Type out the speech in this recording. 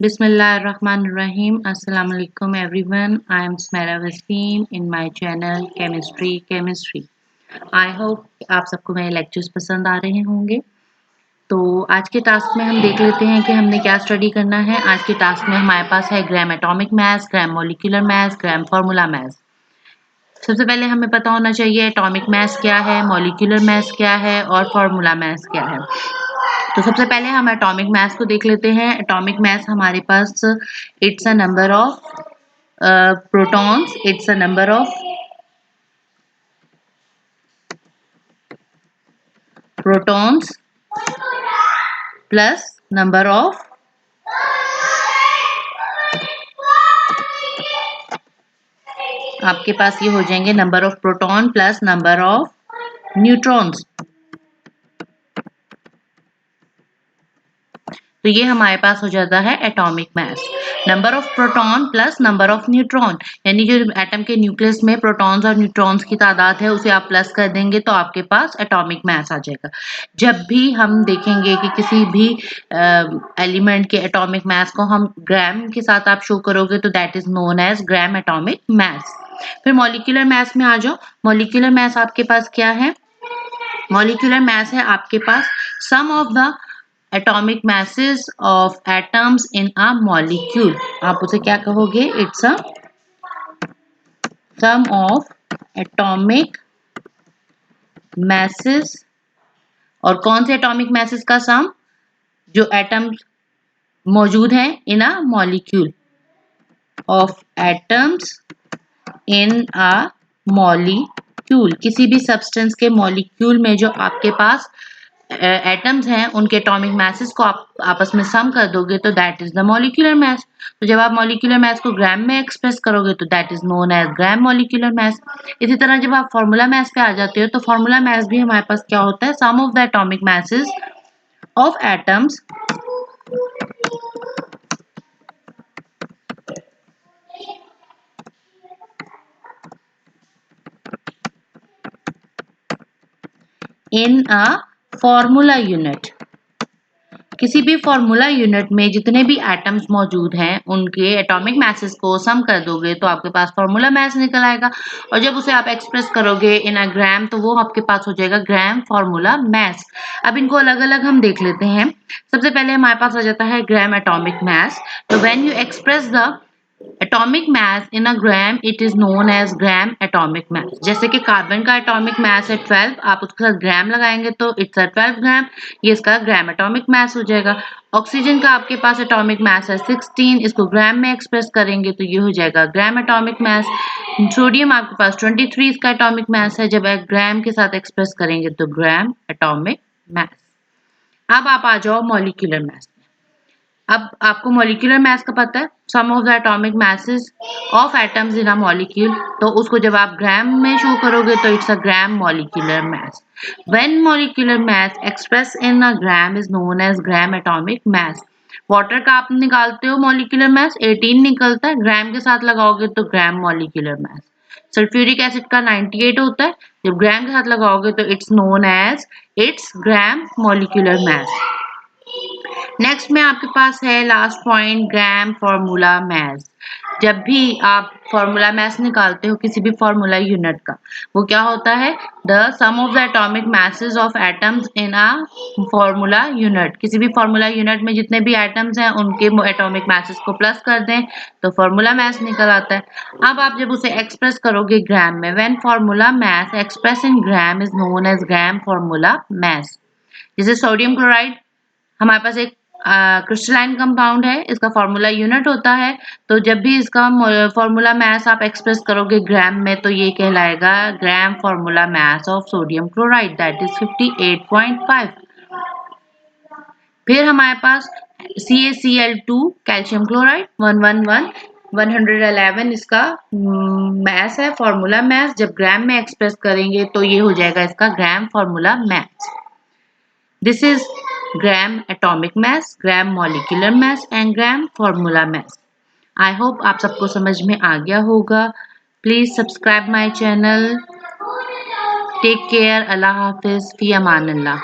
Bismillahirrahmanirrahim. Assalamu alaikum everyone. I am Smaira Wasim in my channel Chemistry. I hope आप सबको मेरे lectures पसंद आ रहे होंगे। तो आज के टास्क में हम देख लेते हैं कि हमने क्या स्टडी करना है। आज के टास्क में हमारे पास है gram atomic mass, gram molecular mass, gram formula mass. सबसे पहले हमें पता होना चाहिए एटॉमिक मास क्या है, मॉलिक्यूलर मास क्या है और फार्मूला मास क्या है। तो सबसे पहले हम एटॉमिक मास को देख लेते हैं। एटॉमिक मास हमारे पास it's a number of protons, it's a number of protons plus number of आपके पास ये हो जाएंगे number of proton plus number of neutrons. तो ये हमारे पास हो जाता है atomic mass, number of proton plus number of neutron, यानी जो एटम के न्यूक्लियस में प्रोटॉन्स और न्यूट्रॉन्स की तादाद है उसे आप प्लस कर देंगे तो आपके पास एटॉमिक मास आ जाएगा। जब भी हम देखेंगे कि किसी भी एलिमेंट के एटॉमिक मास को हम ग्राम के साथ आप शो करोगे तो that is known as gram atomic mass. फिर मॉलिक्यूलर मास में आ जाओ। मॉलिक्यूलर मास आपके पास क्या है? मॉलिक्यूलर मास है आपके पास sum of the atomic masses of atoms in a molecule। आप उसे क्या कहोगे? It's a sum of atomic masses। और कौन से atomic masses का sum? जो atoms मौजूद हैं in a molecule of atoms in a molecule। किसी भी substance के molecule में जो आपके पास एटम्स हैं उनके एटॉमिक मासेस को आप आपस में सम कर दोगे तो that is the molecular mass. तो जब आप मॉलिक्यूलर मास को ग्राम में एक्सप्रेस करोगे तो that is known as gram molecular mass. इसी तरह जब आप फार्मूला मास पे आ जाते हो तो फार्मूला मास भी हमारे पास क्या होता है? Sum of the atomic masses of atoms in a formula unit. किसी भी फार्मूला यूनिट में जितने भी एटम्स मौजूद हैं उनके एटॉमिक मासेस को सम कर दोगे तो आपके पास फार्मूला मास निकल आएगा। और जब उसे आप एक्सप्रेस करोगे इन अ ग्राम तो वो आपके पास हो जाएगा ग्राम फार्मूला मास। अब इनको अलग अलग हम देख लेते हैं। सबसे पहले हमारे पास आ जाता है ग्राम एटॉमिक मास। तो when you express the atomic mass in a gram it is known as gram atomic mass. जैसे कि कार्बन का एटॉमिक मास है 12, आप उसके साथ ग्राम लगाएंगे तो इट्स अ 12 ग्राम, ये इसका ग्राम एटॉमिक मास हो जाएगा। ऑक्सीजन का आपके पास एटॉमिक मास है 16, इसको ग्राम में एक्सप्रेस करेंगे तो ये हो जाएगा ग्राम एटॉमिक मास। सोडियम आपके पास 23 इसका एटॉमिक मास है, जब आप ग्राम के साथ एक्सप्रेस करेंगे तो ग्राम एटॉमिक मास। अब आप आ जाओ मॉलिक्यूलर मास। अब आपको मॉलिक्यूलर मास का पता है, sum of the atomic masses of atoms in a molecule. तो उसको जब आप ग्राम में शो करोगे तो it's a gram molecular mass. When molecular mass express in a gram is known as gram atomic mass. Water का आप निकालते हो मॉलिक्यूलर मास 18 निकलता है, ग्राम के साथ लगाओगे तो ग्राम मॉलिक्यूलर मास। सल्फ्यूरिक एसिड का 98 होता है, जब ग्राम के साथ लगाओगे तो it's known as it's gram molecular mass. Next में आपके पास है last point gram formula mass. जब भी आप फार्मूला मास निकालते हो किसी भी फार्मूला यूनिट का, वो क्या होता है? The sum of the atomic masses of atoms in a formula unit. किसी भी फार्मूला यूनिट में जितने भी एटम्स हैं उनके एटॉमिक मासेस को प्लस कर दें तो फार्मूला मास निकल आता है। अब आप जब उसे एक्सप्रेस करोगे ग्राम में, when formula mass express in gram is known as gram formula mass. जैसे सोडियम क्लोराइड हमारे पास एक क्रिस्टलाइन कंपाउंड है, इसका फार्मूला यूनिट होता है। तो जब भी इसका फार्मूला मास आप एक्सप्रेस करोगे ग्राम में तो ये कहलाएगा gram formula mass of sodium chloride that is 58.5। फिर हमारे पास CaCl2 कैल्शियम क्लोराइड 111 इसका मास है, फार्मूला मास। जब ग्राम में एक्सप्रेस करेंगे तो ये हो जाएगा इसका gram formula mass. This is gram atomic mass, gram molecular mass and gram formula mass. I hope आप सबको समझ में आ गया होगा। Please subscribe my channel. Take care. Allah Hafiz. Fi Aman Allah.